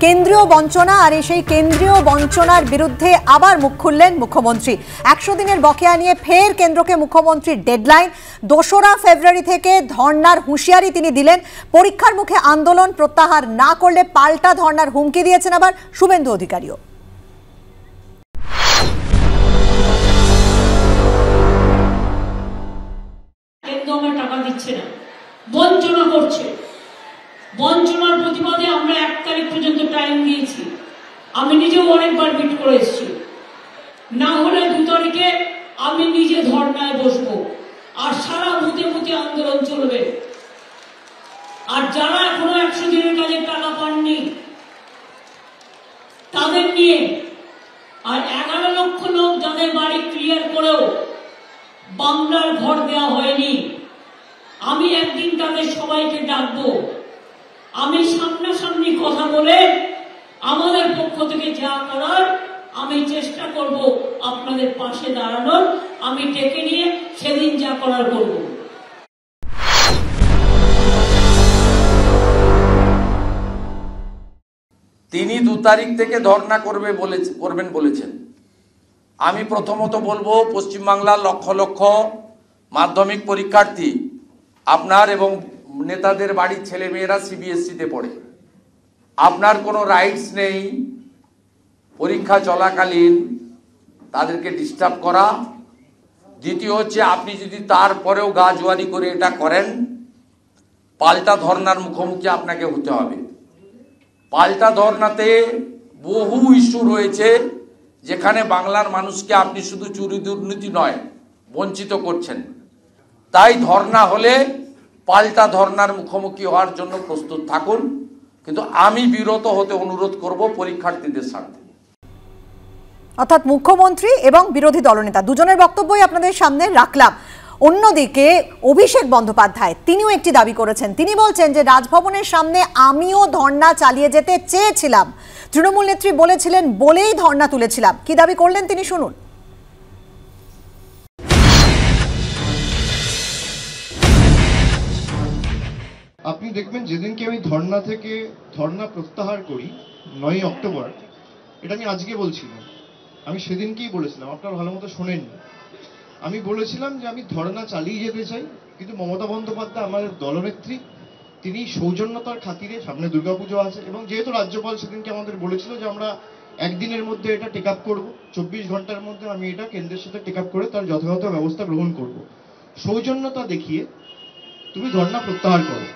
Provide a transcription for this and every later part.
কেন্দ্রীয় বঞ্চনা, আর সেই কেন্দ্রীয় বঞ্চনার বিরুদ্ধে আবার মুখ খুললেন মুখ্যমন্ত্রী। 100 দিনের বকেয়া নিয়ে ফের কেন্দ্রকে মুখ্যমন্ত্রীর ডেডলাইন। 2রা ফেব্রুয়ারি থেকে ধর্নার হুঁশিয়ারি তিনি দিলেন। পরীক্ষার মুখে আন্দোলন প্রত্যাহার না করলে পাল্টা ধর্নার হুমকি দিয়েছেন আবার শুভেন্দু অধিকারীও। টাকা দিচ্ছে না, বঞ্চনা করছে। বঞ্চনার প্রতিবাদে আমরা 1 তারিখ পর্যন্ত টাইম দিয়েছি। আমি নিজেও অনেকবার মিট করে এসেছি। না হলে 2 তারিখে আমি নিজে ধর্নায় বসবো, আর সারা বুথে বুথে আন্দোলন চলবে। আর যারা এখনো 100 দিনের কাজের টাকা পাননি তাদের নিয়ে, আর 11 লক্ষ লোক যাদের বাড়ি ক্লিয়ার করেও বাংলার ঘর দেওয়া হয়নি, আমি একদিন তাদের সবাইকে ডাকবো। আমি সামনাসামনি কথা বলে আমাদের পক্ষ থেকে যা করার আমি চেষ্টা করব আপনাদের পাশে দাঁড়ানোর। আমি ডেকে নিয়ে সেদিন যা করার করব। তিনি 2 তারিখ থেকে ধর্ণা করবেন বলেছেন। আমি প্রথমত বলবো, পশ্চিমবাংলার লক্ষ লক্ষ মাধ্যমিক পরীক্ষার্থী আপনার এবং নেতাদের বাড়ির ছেলেমেয়েরা সিবিএসসিতে পড়ে। আপনার কোনো রাইটস নেই পরীক্ষা চলাকালীন তাদেরকে ডিস্টার্ব করা। দ্বিতীয় হচ্ছে, আপনি যদি তারপরেও গা জোয়ারি করে এটা করেন, পাল্টা ধর্নার মুখোমুখি আপনাকে হতে হবে। পাল্টা ধর্নাতে বহু ইস্যু রয়েছে, যেখানে বাংলার মানুষকে আপনি শুধু চুরি দুর্নীতি নয় বঞ্চিত করছেন। তাই ধর্না হলে পাল্টা ধর্নার মুখোমুখি হওয়ার জন্য প্রস্তুত থাকুন, কিন্তু আমি বিরত হতে অনুরোধ করব পরীক্ষার্থীদের স্বার্থে। অর্থাৎ মুখ্যমন্ত্রী এবং বিরোধী দলনেতা দুজনের বক্তব্যই আপনাদের সামনে রাখলাম। অন্যদিকে অভিষেক বন্দ্যোপাধ্যায় তিনিও একটি দাবি করেছেন। তিনি বলছেন যে রাজভবনের সামনে আমিও ধর্না চালিয়ে যেতে চেয়েছিলাম, তৃণমূল নেত্রী বলেছিলেন বলেই ধর্না তুলেছিলাম। কি দাবি করলেন তিনি শুনুন। আপনি দেখবেন যেদিনকে আমি ধর্না প্রত্যাহার করি 9 অক্টোবর, এটা আমি আজকে বলছি না, আমি সেদিনকেই বলেছিলাম, আপনারা ভালো মতো শোনেননি। আমি বলেছিলাম যে আমি ধর্না চালিয়ে যেতে চাই, কিন্তু মমতা বন্দ্যোপাধ্যায় আমাদের দলনেত্রী, তিনি সৌজন্যতার খাতিরে, সামনে দুর্গাপুজো আছে, এবং যেহেতু রাজ্যপাল সেদিনকে আমাদের বলেছিল যে আমরা একদিনের মধ্যে এটা টেক আপ করবো, 24 ঘন্টার মধ্যে আমি এটা কেন্দ্রের সাথে টেক আপ করে তার যথাযথ ব্যবস্থা গ্রহণ করব। সৌজন্যতা দেখিয়ে তুমি ধর্না প্রত্যাহার করো।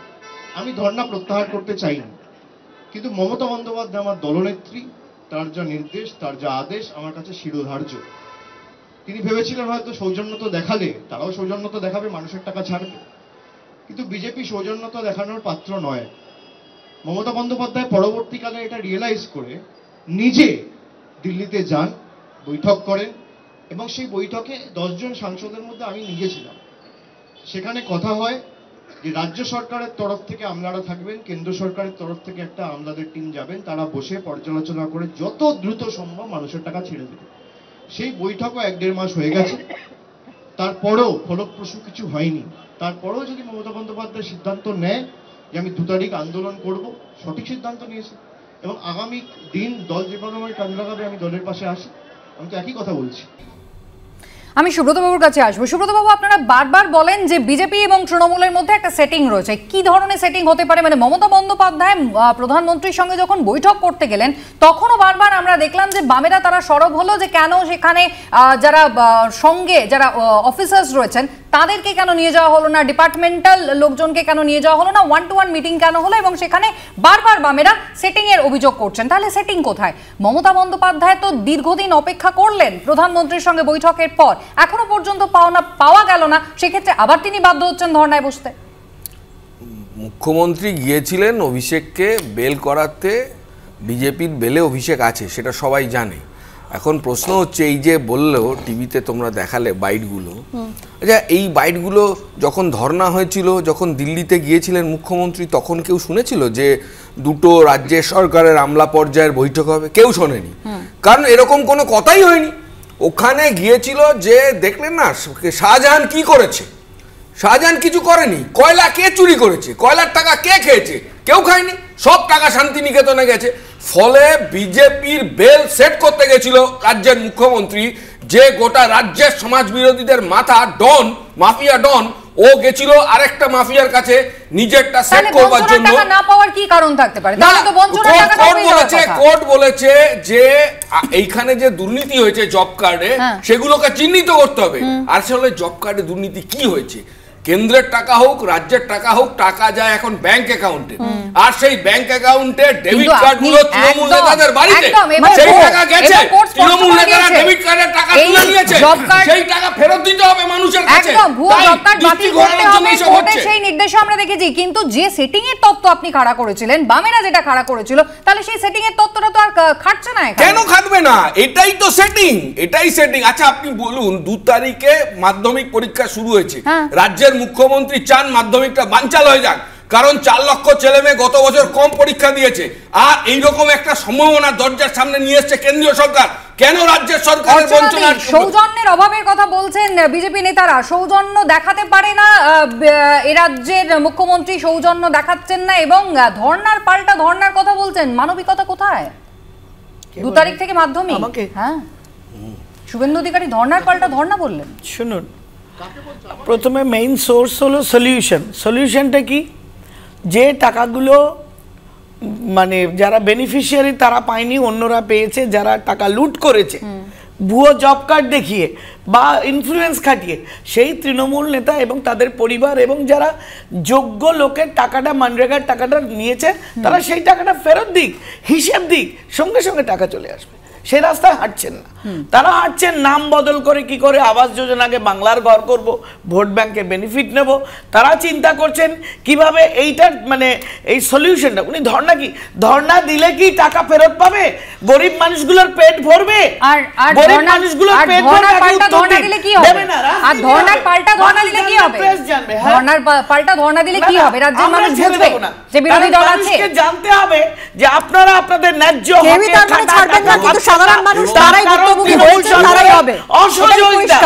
আমি ধর্না প্রত্যাহার করতে চাই না, কিন্তু মমতা বন্দ্যোপাধ্যায় আমার দলনেত্রী, তার যা নির্দেশ, তার যা আদেশ আমার কাছে শিরোধার্য। তিনি ভেবেছিলেন হয়তো সৌজন্যতা দেখালে তারাও সৌজন্যতা দেখাবে, মানুষের টাকা ছাড়বে, কিন্তু বিজেপি সৌজন্যতা দেখানোর পাত্র নয়। মমতা বন্দ্যোপাধ্যায় পরবর্তীকালে এটা রিয়েলাইজ করে নিজে দিল্লিতে যান, বৈঠক করেন, এবং সেই বৈঠকে 10 জন সাংসদের মধ্যে আমি নিজে ছিলাম। সেখানে কথা হয় যে রাজ্য সরকারের তরফ থেকে আমলারা থাকবেন, কেন্দ্র সরকারের তরফ থেকে একটা আমলাদের টিম যাবেন, তারা বসে পর্যালোচনা করে যত দ্রুত সম্ভব মানুষের টাকা ছেড়ে দেবে। সেই বৈঠকও 1-1.5 মাস হয়ে গেছে, তারপরেও ফলপ্রসূ কিছু হয়নি। তারপরেও যদি মমতা বন্দ্যোপাধ্যায় সিদ্ধান্ত নেয় যে আমি 2 তারিখ আন্দোলন করব, সঠিক সিদ্ধান্ত নিয়েছে, এবং আগামী দিন দল যেভাবে আমায় কাজে লাগাবে আমি দলের পাশে আসি। আমি তো একই কথা বলছি। আমি সুব্রত বাবুর কাছে আসবো। সুব্রত বাবু, আপনারা বারবার বলেন যে বিজেপি এবং তৃণমূলের মধ্যে একটা সেটিং রয়েছে। কি ধরনের সেটিং হতে পারে? মানে মমতা বন্দ্যোপাধ্যায় প্রধানমন্ত্রীর সঙ্গে যখন বৈঠক করতে গেলেন তখনও বারবার আমরা দেখলাম যে বামেরা তারা সরব হলো যে কেন সেখানে যারা সঙ্গে যারা অফিসার্স রয়েছেন তাদেরকে কেন নিয়ে যাওয়া হলো না, ডিপার্টমেন্টাল লোকজনকে কেন নিয়ে যাওয়া হলো না, 1-to-1 মিটিং কেন হলো, এবং সেখানে বারবার বামেরা সেটিং এর অভিযোগ করছেন। তাহলে সেটিং কোথায়? মমতা বন্দ্যোপাধ্যায় তো দীর্ঘদিন অপেক্ষা করলেন প্রধানমন্ত্রীর সঙ্গে বৈঠকের পর, এখনো পর্যন্ত পাওয়া গেল না, সেক্ষেত্রে আবার তিনি বাধ্য হচ্ছেন ধর্নায় বসতে। মুখ্যমন্ত্রী গিয়েছিলেন অভিষেককে বেল করাতে, বিজেপির বেলে অভিষেক আছে সেটা সবাই জানে। এখন প্রশ্ন হচ্ছে, এই যে বললো টিভিতে তোমরা দেখালে বাইটগুলো, আচ্ছা এই বাইটগুলো যখন ধর্না হয়েছিল, যখন দিল্লিতে গিয়েছিলেন মুখ্যমন্ত্রী, তখন কেউ শুনেছিল যে 2টো রাজ্যের সরকারের আমলা পর্যায়ের বৈঠক হবে? কেউ শোনেনি, কারণ এরকম কোনো কথাই হয়নি। ওখানে গিয়েছিল যে দেখলেন না শাহজাহান কি করেছে, শাহজাহান কিছু করেনি। কয়লা কে চুরি করেছে, কয়লার টাকা কে খেয়েছে? কেউ খায়নি, সব টাকা শান্তিনিকেতনে গেছে। ফলে বিজেপির বেল সেট করতে গেছিল রাজ্যের মুখ্যমন্ত্রী, যে গোটা রাজ্যের সমাজ বিরোধীদের মাথা ডন, মাফিয়া ডন, ও গেছিল আরেকটা মাফিয়ার কাছে নিজেরটা সেট করবার জন্য। না পাওয়ার কি কারণ থাকতে পারে? তাহলে তো বঞ্চনার টাকা কোর্ট বলেছে যে এইখানে যে দুর্নীতি হয়েছে জব কার্ডে, সেগুলোকে চিহ্নিত করতে হবে। আর আসলে জব কার্ডে দুর্নীতি কি হয়েছে? কেন্দ্রের টাকা হোক, রাজ্যের টাকা হোক, টাকা যায় এখন ব্যাংক অ্যাকাউন্টে, আর সেই ব্যাংক অ্যাকাউন্টে ডেবিট কার্ড গুলো তৃণমূল নেতাদের বাড়িতে, সেই টাকা গেছে, তৃণমূল নেতারা ডেবিট কার্ডের টাকা তুলে নিয়েছে, সেই টাকা ফেরত দিতে হবে মানুষের কাছে। একদম ভুয়ো জব কার্ড বাতিল করতে হবে, কোর্টে সেই নির্দেশও আমরা দেখেছি। কিন্তু যে সেটিং এর তত্ত্ব আপনি খাড়া করেছিলেন, বামেরা যেটা খাড়া করেছিল, তাহলে সেই সেটিং এর তত্ত্বটা তো আর খাটছে না। কেন খাটবে না? এটাই তো সেটিং, এটাই সেটিং। আচ্ছা আপনি বলুন, 2 তারিখে মাধ্যমিক পরীক্ষা শুরু হয়েছে, রাজ্যের মুখ্যমন্ত্রী চান মাধ্যমিকটা বানচাল হয়ে যাক, কারণ 4 লক্ষ ছেলে মেয়ে গত বছর কম পরীক্ষা দিয়েছে, আর এইরকম একটা সম্ভাবনা দরজার সামনে নিয়ে এসছে কেন্দ্রীয় সরকার। কেন রাজ্যের সরকারের বঞ্চনা? সৌজন্যের অভাবের কথা বলছেন বিজেপি নেতারা, সৌজন্য দেখাতে পারে না এ রাজ্যের মুখ্যমন্ত্রী, সৌজন্য দেখাচ্ছেন না, এবং ধর্নার পাল্টা ধর্নার কথা বলছেন। মানবিকতা কোথায়? 2 তারিখ থেকে মাধ্যমিক। হ্যাঁ, শুভেন্দু অধিকারী ধর্নার পাল্টা ধর্না বললেন। শুনুন, প্রথমে মেইন সোর্স হলো সলিউশনটা কি? যে টাকাগুলো মানে যারা বেনিফিশিয়ারি তারা পায়নি, অন্যরা পেয়েছে, যারা টাকা লুট করেছে ভুয়ো জব কার্ড দেখিয়ে বা ইনফ্লুয়েন্স খাটিয়ে, সেই তৃণমূল নেতা এবং তাদের পরিবার এবং যারা যোগ্য লোকের টাকাটা, মানরেগার টাকাটা নিয়েছে, তারা সেই টাকাটা ফেরত দিক, হিসেব দিক, সঙ্গে সঙ্গে টাকা চলে আসবে। সেই রাস্তায় হাঁটছেন না, তারা হাঁটছেন নাম বদল করে, কি করে আবাস যোজনাকে বাংলার ঘর করব, ভোট ব্যাংকে বেনিফিট নেব। তারা চিন্তা করছেন কিভাবে এইটার মানে এই সলিউশনটা। উনি ধর্ণা কি, ধর্ণা দিলে কি টাকা ফেরত পাবে? গরিব মানুষগুলোর পেট ভরবে? আর গরিব মানুষগুলোর পেট ভরবে, পাল্টা ধর্ণা দিলে কি হবে? আর ধর্ণার পাল্টা ধর্ণা দিলে কি হবে? ধর্ণার পাল্টা ধর্ণা দিলে কি হবে? রাজ্যের মানুষ বুঝবে যে বিরোধী দল আছে। জানতে হবে যে আপনারা আপনাদের ন্যায্য হকে ছাড়বেন না, কিন্তু সাধারণ মানুষ তারাই ভুক্তভোগী হয়েছে, তারাই হবে। অসহযোগিতা,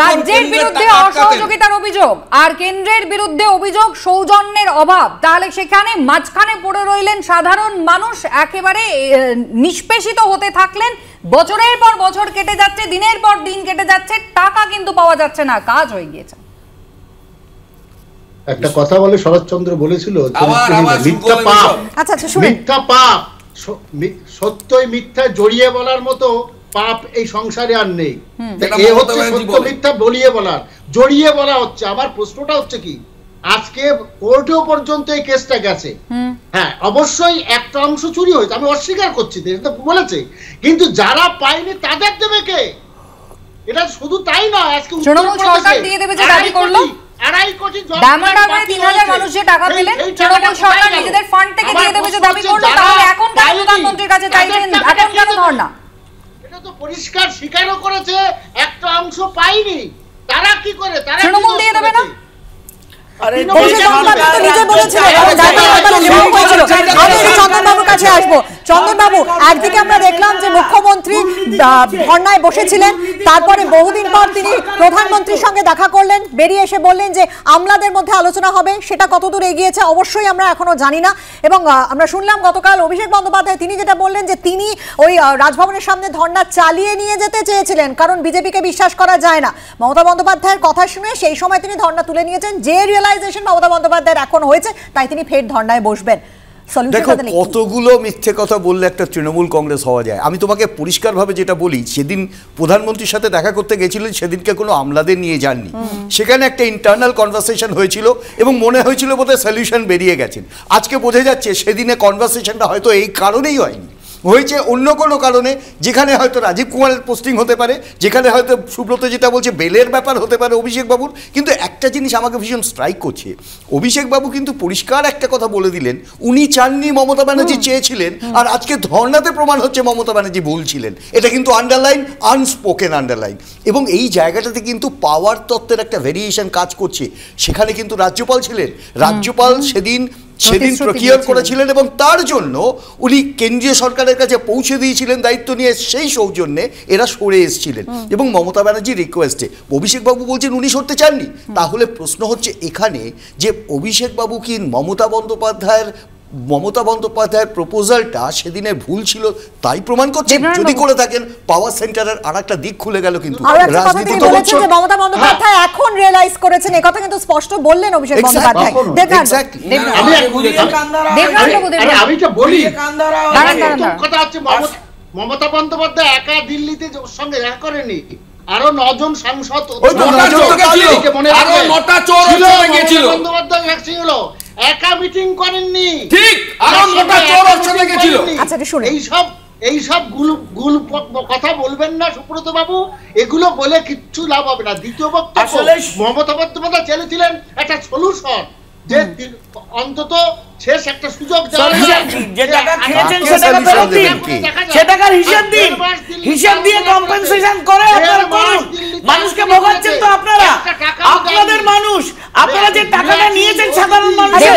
রাজ্যের বিরুদ্ধে অসহযোগিতার অভিযোগ আর কেন্দ্রের বিরুদ্ধে অভিযোগ সৌজন্যের অভাব, তাহলে সেখানে মাঝখানে পড়ে রইলেন সাধারণ মানুষ, একেবারে নিষ্পেষিত হতে থাকলেন। বছরের পর বছর কেটে যাচ্ছে, দিনের পর দিন কেটে যাচ্ছে, টাকা কিন্তু পাওয়া যাচ্ছে না, কাজ হয়ে গিয়েছে। একটা কথা বলে শরৎচন্দ্র বলেছিল, মিথ্যা পাপ, সত্যই মিথ্যা জড়িয়ে বলার মতো পাপ এই সংসারে আর নেই। এ হচ্ছে সত্য মিথ্যা বলিয়ে বলার, জড়িয়ে বলা হচ্ছে। আমার প্রশ্নটা হচ্ছে কি, আজকে কোর্টেও পর্যন্ত এই কেসটা গেছে। হ্যাঁ, অবশ্যই একটা অংশ চুরি হয়েছে, আমি অস্বীকার করছি, এটা বলেছে, কিন্তু যারা পায়নি তাদের দেবে কে? এটা শুধু তাই নয়, আজকে তৃণমূল সরকার দিয়ে দেবে যে দাবি করলো, 2.5 কোটি ডায়মন্ড হারবারে 3000 মানুষ যে টাকা পেলেন, তৃণমূল সরকার নিজেদের ফান্ড থেকে দিয়ে দেবে যে দাবি করলো, তাহলে এখন কেন প্রধানমন্ত্রীর কাছে চাইছেন? এখন কেন ধর্ণা? এটা তো পরিষ্কার স্বীকারও করেছে একটা অংশ পাইনি। তারা কি করে? তারা তৃণমূল দিয়ে দেবে না? চন্দনবাবু, একদিকে আমরা দেখলাম যে মুখ্যমন্ত্রী ধর্নায় বসেছিলেন, তারপরে বহুদিন পর তিনি প্রধানমন্ত্রীর সঙ্গে দেখা করলেন, বেরিয়ে এসে বললেন যে আমলাদের মধ্যে আলোচনা হবে। সেটা কতদূর এগিয়েছে অবশ্যই আমরা এখনো জানি না। এবং আমরা শুনলাম গতকাল অভিষেক বন্দ্যোপাধ্যায় তিনি যেটা বললেন যে তিনি ওই রাজভবনের সামনে ধর্না চালিয়ে নিয়ে যেতে চেয়েছিলেন, কারণ বিজেপিকে বিশ্বাস করা যায় না। মমতা বন্দ্যোপাধ্যায়ের কথা শুনে সেই সময় তিনি ধর্না তুলে নিয়েছেন। যে রিয়েলাইজেশন মমতা বন্দ্যোপাধ্যায়ের এখন হয়েছে, তাই তিনি ফের ধর্নায় বসবেন। দেখো, কতগুলো মিথ্যে কথা বললে একটা তৃণমূল কংগ্রেস হওয়া যায়। আমি তোমাকে পরিষ্কারভাবে যেটা বলি, সেদিন প্রধানমন্ত্রীর সাথে দেখা করতে গেছিলেন, সেদিনকে কোনো আমলাদের নিয়ে যাননি। সেখানে একটা ইন্টারনাল কনভারসেশন হয়েছিল এবং মনে হয়েছিল বোধহয় সলিউশন বেরিয়ে গেছেন। আজকে বোঝা যাচ্ছে সেদিনে কনভারসেশনটা হয়তো এই কারণেই হয়নি, হয়েছে অন্য কোনো কারণে, যেখানে হয়তো রাজীব কুমারের পোস্টিং হতে পারে, যেখানে হয়তো সুব্রত যেটা বলছে বেলের ব্যাপার হতে পারে অভিষেক বাবুর। কিন্তু একটা জিনিস আমাকে ভীষণ স্ট্রাইক করছে, অভিষেক বাবু কিন্তু পরিষ্কার একটা কথা বলে দিলেন, উনি চাননি, মমতা ব্যানার্জি চেয়েছিলেন, আর আজকে ধর্নাতে প্রমাণ হচ্ছে মমতা ব্যানার্জি বলছিলেন। এটা কিন্তু আন্ডারলাইন, আনস্পোকেন আন্ডারলাইন। এবং এই জায়গাটাতে কিন্তু পাওয়ার তত্ত্বের একটা ভেরিয়েশন কাজ করছে। সেখানে কিন্তু রাজ্যপাল ছিলেন, রাজ্যপাল সেদিন সেদিন প্রক্রিয়া করেছিলেন এবং তার জন্য উনি কেন্দ্রীয় সরকারের কাছে পৌঁছে দিয়েছিলেন দায়িত্ব নিয়ে, সেই সৌজন্যে এরা সরে এসেছিলেন এবং মমতা ব্যানার্জির রিকোয়েস্টে। অভিষেক বাবু বলছেন উনি সরতে চাননি। তাহলে প্রশ্ন হচ্ছে এখানে যে অভিষেক বাবু কি মমতা বন্দ্যোপাধ্যায়ের প্রপোজালটা সেদিনের ভুল ছিল তাই প্রমাণ করছে? যদি করে থাকেন পাওয়ার সেন্টারের আরেকটা দিক খুলে গেল। কিন্তু রাজনীতি তো হচ্ছে মমতা বন্দ্যোপাধ্যায় এখন রিয়েলাইজ করেছেন, এই কথা কিন্তু স্পষ্ট বললেন অভিষেক বন্দ্যোপাধ্যায়। আমি তো বলি কথা হচ্ছে মমতা বন্দ্যোপাধ্যায় একা দিল্লিতে ওর সঙ্গে দেখা করেনি, আরো 9 জন সাংসদ বন্দ্যোপাধ্যায় ছিল, একা মিটিং করেননি, ঠিক আরো 9টা চোর ওর সাথে গিয়েছিল। আচ্ছা শুনুন, এইসব গুল কথা বলবেন না সুব্রত বাবু, এগুলো বলে কিচ্ছু লাভ হবে না। দ্বিতীয় বক্তব্য, মমতা বন্দ্যোপাধ্যায় চেয়েছিলেন একটা সলিউশন, যে অন্তত শেষ একটা সুযোগ যে টাকা খেয়েছেন সেটা ফেরত দিন, সে টাকার হিসাব দিন, হিসাব দিয়ে কম্পেনসেশন করে আপনারা করুন। মানুষকে ভোগাচ্ছেন তো আপনারা, আপনাদের মানুষ, আপনারা যে টাকাটা নিয়েছেন সাধারণ মানুষের।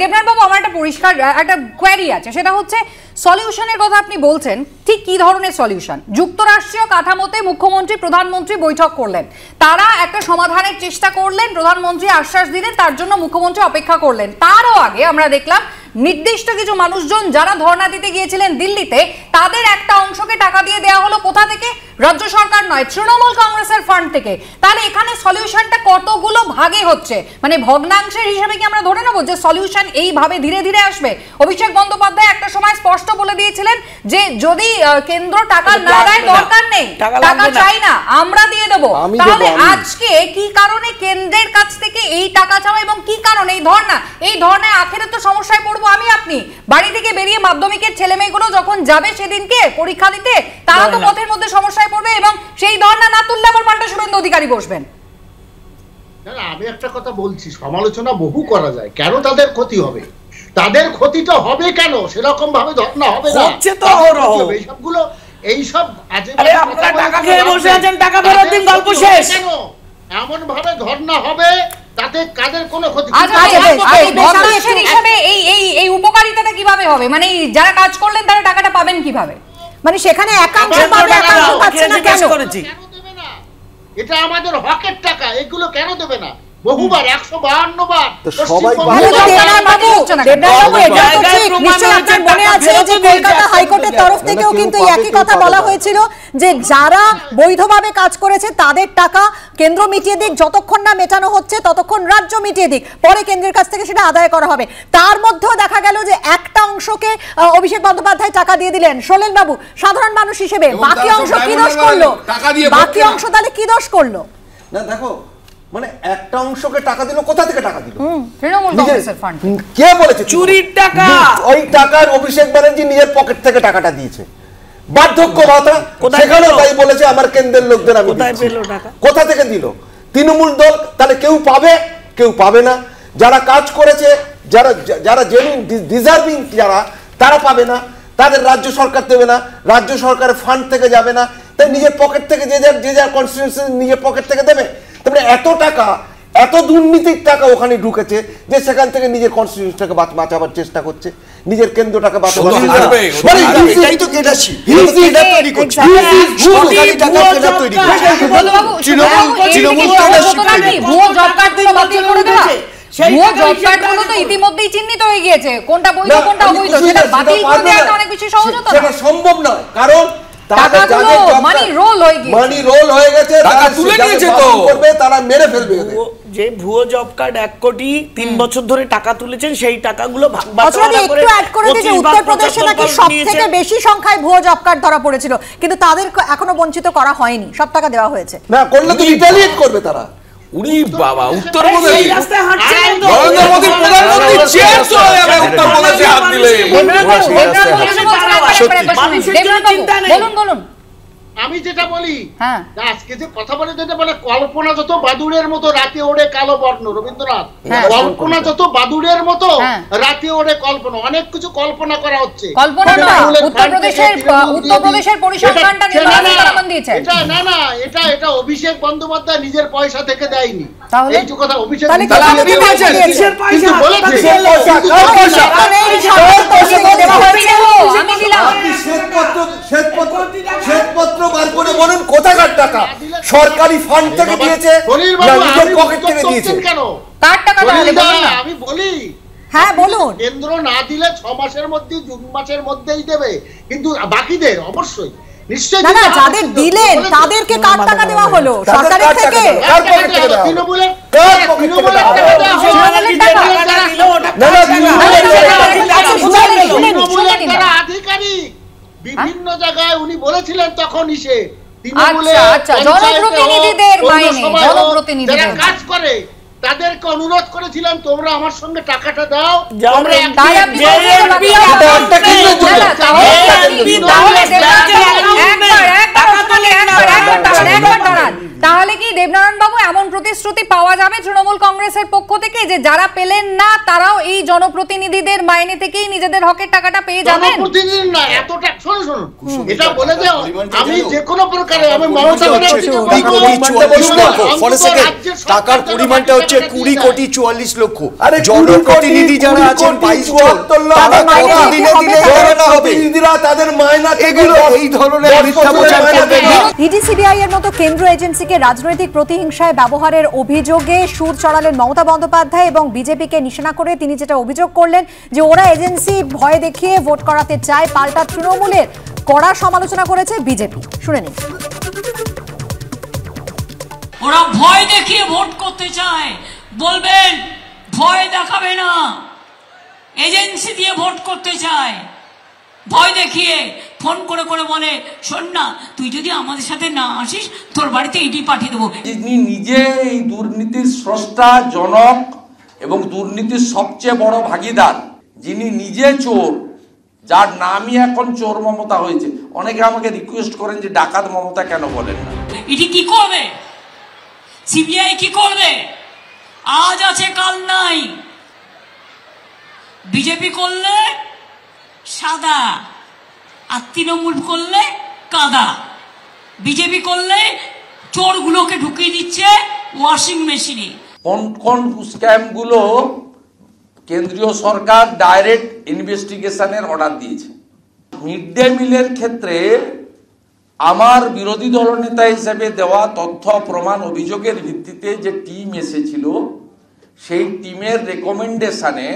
দেবনাথ বাবু, আমার একটা পরিষ্কার একটা কোয়েরি আছে, সেটা হচ্ছে সলিউশনের কথা আপনি বলছেন, ঠিক কি ধরনের সলিউশন? যুক্তরাষ্ট্রীয় কাঠামোতে মুখ্যমন্ত্রী প্রধানমন্ত্রী বৈঠক করলেন, তারা একটা সমাধানের চেষ্টা করলেন, প্রধানমন্ত্রী আশ্বাস দিলেন, তার জন্য মুখ্যমন্ত্রী অপেক্ষা করলেন। তারও আগে আমরা দেখলাম নির্দিষ্ট কিছু মানুষজন যারা ধর্ণা দিতে গিয়েছিলেন দিল্লিতে, তাদের একটা অংশকে টাকা দিয়ে দেওয়া হলো। কোথা থেকে? রাজ্য সরকার নয়, তৃণমূল কংগ্রেসের ফান্ড থেকে। তাহলে এখানে সলিউশনটা কতগুলো ভাগে হচ্ছে, মানে ভগ্নাংশের হিসেবে কি আমরা ধরে নেব যে সলিউশন এইভাবে ধীরে ধীরে আসবে? অভিষেক বন্দ্যোপাধ্যায় একটা সময় স্পষ্ট বলে দিয়েছিলেন যে যদি কেন্দ্র টাকা না দেয় দরকার নেই, টাকা চাই না, আমরা দিয়ে দেবো। তাহলে আজকে কি কারণে কেন্দ্রের কাছ থেকে এই টাকা চাওয়া এবং কি কারণে এই ধর্নায় আখেরে তো সমস্যায় পড়বো আমি আপনি। বাড়ি থেকে বেরিয়ে মাধ্যমিকের ছেলে মেয়েগুলো যখন যাবে সেদিনকে পরীক্ষা দিতে, তারা তো পথের মধ্যে সমস্যায় পড়বে এবং সেই ধর্না না তুললে আবার পাল্টা শুভেন্দু অধিকারী বসবেন। আমি একটা কথা বলছি, সমালোচনা বহু করা যায়, কেন তাদের ক্ষতি হবে? তাদের ক্ষতিটা হবে কেন? সেরকম ভাবে ধর্না হবে না, হচ্ছে তো এইসবগুলো এইসব আপনারা টাকা খেয়ে বসে আছেন, টাকা ফেরত দিন, গল্প শেষ। এমন ভাবে ধর্না হবে তাতে কাদের কোনো ক্ষতি? এই উপকারিতাটা কিভাবে হবে? মানে যারা কাজ করলেন তারা টাকাটা পাবেন কিভাবে? মানে সেখানে একাংশ পাবে, একাংশ পাচ্ছে না কেন? এটা আমাদের হকের টাকা, এগুলো কেন দেবে না? বহুবার 152 বার কলকাতা হাইকোর্টের তরফ থেকেও কিন্তু একই কথা বলা হয়েছিল যে যারা বৈধভাবে কাজ করেছে তাদের টাকা কেন্দ্র মিটিয়ে দিক, যতক্ষণ না মেটানো হচ্ছে ততক্ষণ রাজ্য মিটিয়ে দিক, পরে কেন্দ্রের কাছ থেকে সেটা আদায় করা হবে। তার মধ্যেও দেখা গেল যে একটা অংশকে অভিষেক বন্দ্যোপাধ্যায় টাকা দিয়ে দিলেন। সোলেন বাবু, সাধারণ মানুষ হিসেবে বাকি অংশ কি দোষ করলো? বাকি অংশ তাহলে কি দোষ করলো? না দেখো, মানে একটা অংশকে টাকা দিল, কোথা থেকে টাকা দিল? তৃণমূল কংগ্রেসের ফান্ড। কে বলেছে চুরির টাকা? ওই টাকার অভিষেক ব্যানার্জি নিজের পকেট থেকে টাকাটা দিয়েছে। বার্ধক্য ভাতা সেখানেও তাই বলেছে আমার কেন্দ্রের লোকদের আমি দিচ্ছি। কোথা থেকে দিল? তৃণমূল দল। তাহলে কেউ পাবে, কেউ পাবে না। যারা কাজ করেছে, যারা জেনুইন ডিজার্ভিং, তারা পাবে না, তাদের রাজ্য সরকার দেবে না, রাজ্য সরকারের ফান্ড থেকে যাবে না, তাই নিজের পকেট থেকে যে যার কনস্টিটিউয়েন্সি নিজের পকেট থেকে দেবে। তারপরে এত টাকা, এত দুর্নীতির টাকা ওখানে ঢুকেছে যে সেখান থেকে নিজের কনস্টিটিউয়েন্সিটাকে বাঁচাবার চেষ্টা করছে, নিজের কেন্দ্রটাকে বাঁচাবার চেষ্টা ইতিমধ্যেই চিহ্নিত হয়ে গিয়েছে কোনটা বৈধ কোনটা অবৈধ, সেটা বাতিল করে দেওয়াটা অনেক বেশি সহজ হতো না। সেটা সম্ভব নয়, কারণ যে ভুয়ো জব কার্ড 1 কোটি 3 বছর ধরে টাকা তুলেছেন, সেই টাকাগুলো উত্তরপ্রদেশে নাকি সবথেকে বেশি সংখ্যায় ভুয়ো জব কার্ড ধরা পড়েছিল, কিন্তু তাদের এখনো বঞ্চিত করা হয়নি, সব টাকা দেওয়া হয়েছে। না করলে তো রিটালিয়েট করবে তারা। উনি বাবা উত্তরপ্রদেশ নরেন্দ্র মোদী প্রধানমন্ত্রী চেয়ার চলে যাবে উত্তরপ্রদেশে হাত দিলে। বলুন আমি যেটা বলি, হ্যাঁ, আজকে যে কথা বলে যেটা বলে কল্পনা যত বাদুড়ের মতো রাতে ওড়ে কালো বর্ণ, রবীন্দ্রনাথ, কল্পনা যত বাদুড়ের মতো রাতে ওড়ে কল্পনা, অনেক কিছু কল্পনা করা হচ্ছে। কল্পনা নয়, উত্তরপ্রদেশের পরিসংখ্যানটা নির্মাণ দিয়েছেন। এটা অভিষেক বন্দ্যোপাধ্যায় নিজের পয়সা থেকে দেয়নি। এইটু কথা অভিষেক শ্বেতপত্র বার করে বলুন কোথাকার টাকা, সরকারি ফান্ড থেকে দিয়েছে না নিজের পকেট থেকে দিয়েছে? কেন কার টাকা? আমি বলি, হ্যাঁ বলুন। কেন্দ্র না দিলে 6 মাসের মধ্যে, জুন মাসের মধ্যেই দেবে, কিন্তু বাকিদের অবশ্যই নিশ্চয়ই। না না, যাদের দিলেন তাদেরকে কার টাকা দেওয়া হলো? সরকারের থেকে? তৃণমূলের আধিকারিক বিভিন্ন জায়গায় উনি বলেছিলেন তখন এসে জনপ্রতিনিধিদের যারা কাজ করে তাদেরকে অনুরোধ করেছিলাম তোমরা আমার সঙ্গে টাকাটা দাও। তাহলে কি দেবনারায়ণ বাবু এমন প্রতিশ্রুতি পাওয়া যাবে তৃণমূল কংগ্রেসের পক্ষ থেকে যে যারা পেলেন না তারাও এই জনপ্রতিনিধিদের মাইনে থেকেই নিজেদের হকের টাকাটা পেয়ে যাবেন? জনপ্রতিনিধি না, এতটা শুনুন, এটা বলে দাও আমি যে কোনো প্রকারে আমি মমতা টাকার পরিমাণটা হচ্ছে 20 কোটি 44 লক্ষ। আরে জনপ্রতিনিধি যারা আছেন 22 জন, তারা প্রতিদিনে দিলে প্রতিনিধিরা তাদের মাইনা এগুলো এই ধরনের মিথ্যা প্রচার করবে না। ইডি সিবিআই এর মতো কেন্দ্রীয় এজেন্সিকে রাজনৈতিক প্রতিহিংসায় ব্যবহারের অভিযোগে সুর চড়ালেন মমতা বন্দ্যোপাধ্যায় এবং বিজেপিকে নিশানা করে তিনি যেটা অভিযোগ করলেন যে ওরা এজেন্সি ভয় দেখিয়ে ভোট করাতে চায়, পাল্টা তৃণমূলের কড়া সমালোচনা করেছে বিজেপি। শুনে নিন। ওরা ভয় দেখিয়ে ভোট করতে চায়, বলবেন ভয় দেখাবে না, এজেন্সি দিয়ে ভোট করতে চায়, ভয় দেখিয়ে ফোন করে করে বলে শোন না তুই যদি আমাদের সাথে না আসিস তোর বাড়িতে ইডি পাঠিয়ে দেবো। যিনি নিজে এই দুর্নীতির স্রষ্টা, জনক এবং দুর্নীতির সবচেয়ে বড় ভাগীদার, যিনি নিজে চোর, যার নামই এখন চোর মমতা হয়েছে। অনেকে আমাকে রিকোয়েস্ট করেন যে ডাকাত মমতা কেন বলেন না। ইডি কি করবে? সিবিআই কি করবে? আজ আছে কাল নাই। বিজেপি করলে সাদা আর তৃণমূল করলে কাদা। বিজেপি করলে চোরগুলোকে ঢুকিয়ে দিচ্ছে ওয়াশিং মেশিনে। কোন কোন স্ক্যামগুলো কেন্দ্রীয় সরকার ডাইরেক্ট ইনভেস্টিগেশনের অর্ডার দিয়েছে। মিড ডে মিলের ক্ষেত্রে আমার বিরোধী দলনেতা হিসেবে দেওয়া তথ্য প্রমাণ অভিযোগের ভিত্তিতে যে টিম এসেছিল, সেই টিমের রেকমেন্ডেশনে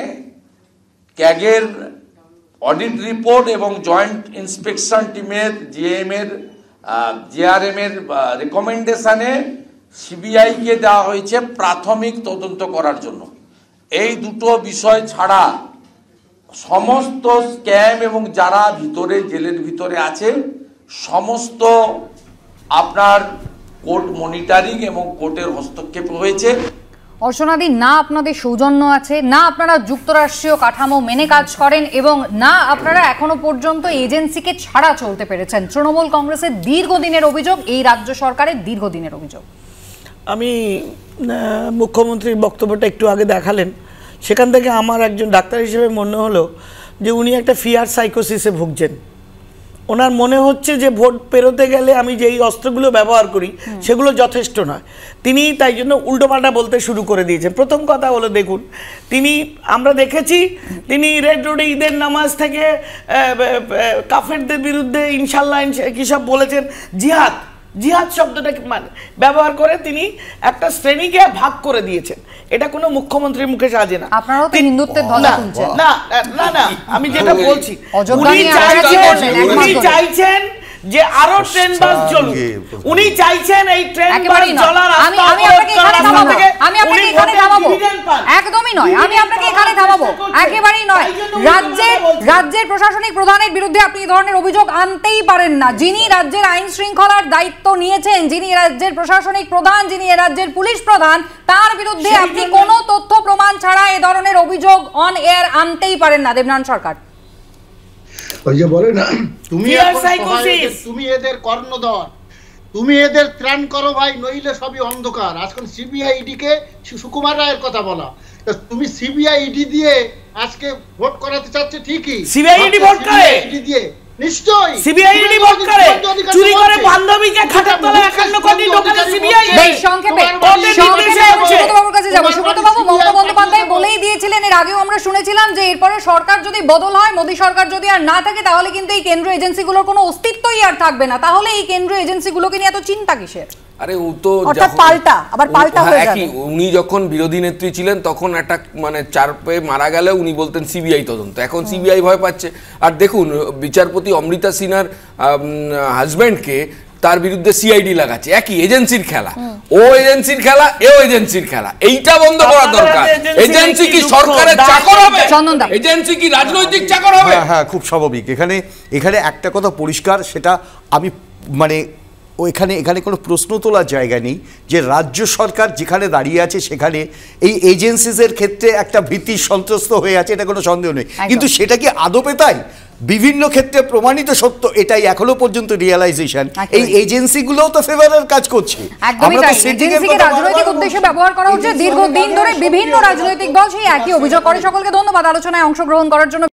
ক্যাগের অডিট রিপোর্ট এবং জয়েন্ট ইন্সপেকশন টিমের জিআরএম এর রেকমেন্ডেশনে সিবিআইকে দেওয়া হয়েছে প্রাথমিক তদন্ত করার জন্য। এই দুটো বিষয় ছাড়া সমস্ত স্ক্যাম এবং যারা ভিতরে জেলের ভিতরে আছে সমস্ত আপনার কোর্ট মনিটরিং এবং কোর্টের হস্তক্ষেপ হয়েছে। অর্চনাদি, না আপনাদের সৌজন্য আছে, না আপনারা যুক্তরাষ্ট্রীয় কাঠামো মেনে কাজ করেন এবং না আপনারা এখনো পর্যন্ত এজেন্সিকে ছাড়া চলতে পেরেছেন। তৃণমূল কংগ্রেসের দীর্ঘদিনের অভিযোগ, এই রাজ্য সরকারের দীর্ঘদিনের অভিযোগ। আমি মুখ্যমন্ত্রীর বক্তব্যটা একটু আগে দেখালেন, সেখান থেকে আমার একজন ডাক্তার হিসেবে মনে হলো যে উনি একটা ফিয়ার সাইকোসিসে ভুগছেন। ওনার মনে হচ্ছে যে ভোট পেরোতে গেলে আমি যেই অস্ত্রগুলো ব্যবহার করি সেগুলো যথেষ্ট নয়, তিনি তাই জন্য উল্টোপাল্টা বলতে শুরু করে দিয়েছেন। প্রথম কথা হলো, দেখুন আমরা দেখেছি তিনি রেড রোডে ঈদের নামাজ থেকে কাফেরদের বিরুদ্ধে ইনশাল্লাহ কী সব বলেছেন, জিহাদ শব্দটা ব্যবহার করে তিনি একটা শ্রেণীকে ভাগ করে দিয়েছেন। এটা কোনো মুখ্যমন্ত্রীর মুখে সাজে না। আপনারাও তো হিন্দুত্বের ধ্বজা তুলছেন। না না না, আমি যেটা বলছি, উনি চাইছেন যে আরো ট্রেন বাস চলুক, উনি চাইছেন এই ট্রেন বাস চলার রাস্তা আমি আপনাকে এখানে থামাবো, একদমই নয়, আমি আপনাকে এখানে থামাবো, একেবারেই নয়। রাজ্যের প্রশাসনিক প্রধানের বিরুদ্ধে আপনি এই ধরনের অভিযোগ আনতেই পারেন না। যিনি রাজ্যের আইন শৃঙ্খলার দায়িত্ব নিয়েছেন, যিনি রাজ্যের প্রশাসনিক প্রধান, যিনি রাজ্যের পুলিশ প্রধান, তার বিরুদ্ধে আপনি কোনো তথ্য প্রমাণ ছাড়া এই ধরনের অভিযোগ অন এয়ার আনতেই পারেন না দেবনারায়ণ সরকার। ওই যে বলে না, তুমি এদের কর্ণধর, তুমি এদের ত্রাণ করো ভাই, নইলে সবই অন্ধকার। আজকাল সিবিআইডি কে সুকুমার রায়ের কথা বলা, তুমি সিবিআইডি দিয়ে আজকে ভোট করাতে চাচ্ছে ঠিকই, সিবিআইডি ভোট করে দিয়ে নিশ্চয়ই সিবিআইডি ভোট করে চুরি করে বান্ধবীকে খাটের তলায় 51 কোটি ঢোকালে সিবিআই। বেশ সংক্ষেপে সুব্রতবাবুর কাছে যাব। সুব্রতবাবু, মমতা বন্দ্যোপাধ্যায় বলেই দিয়েছিলেন, এর আগেও আমরা শুনেছিলাম যে এরপরে সরকার যদি বদল হয়, মোদী সরকার যদি আর না থাকে, তাহলে কিন্তু এই কেন্দ্রীয় এজেন্সিগুলোর কোনো অস্তিত্বই আর থাকবে না। তাহলে এই কেন্দ্রীয় এজেন্সিগুলোকে নিয়ে এত চিন্তা কিসের? আরে ও তো উনি যখন বিরোধী নেত্রী ছিলেন তখন একটা মানে চারপে মারা গেলে উনি বলতেন সিবিআই তদন্ত, এখন সিবিআই ভয় পাচ্ছে। আর দেখুন বিচারপতি অমৃতা সিনহার হাজব্যান্ডকে তার বিরুদ্ধে সিআইডি লাগাচ্ছে, একই এজেন্সির খেলা, ও এজেন্সির খেলা এও এজেন্সির খেলা, এইটা বন্ধ করা দরকার। এজেন্সি কি সরকারের চাকর হবে? এজেন্সি কি রাজনৈতিক চাকর হবে? হ্যাঁ, খুব স্বাভাবিক। এখানে একটা কথা পরিষ্কার, সেটা আমি মানে এখানে কোনো প্রশ্ন তোলার জায়গা নেই যে রাজ্য সরকার যেখানে দাঁড়িয়ে আছে সেখানে এই এজেন্সিসের ক্ষেত্রে একটা ভীতি সন্ত্রস্ত হয়ে আছে, এটা কোনো সন্দেহ নেই। কিন্তু সেটা কি আদপে তাই? বিভিন্ন ক্ষেত্রে প্রমাণিত সত্য এটাই এখনো পর্যন্ত রিয়েলাইজেশন, এই এজেন্সিগুলোও তো ফেভারের কাজ করছে। এজেন্সিকে রাজনৈতিক উদ্দেশ্যে ব্যবহার করা হচ্ছে দীর্ঘদিন ধরে বিভিন্ন রাজনৈতিক দল সেই একই অভিযোগ করে। সকলকে ধন্যবাদ আলোচনায় অংশগ্রহণ করার জন্য।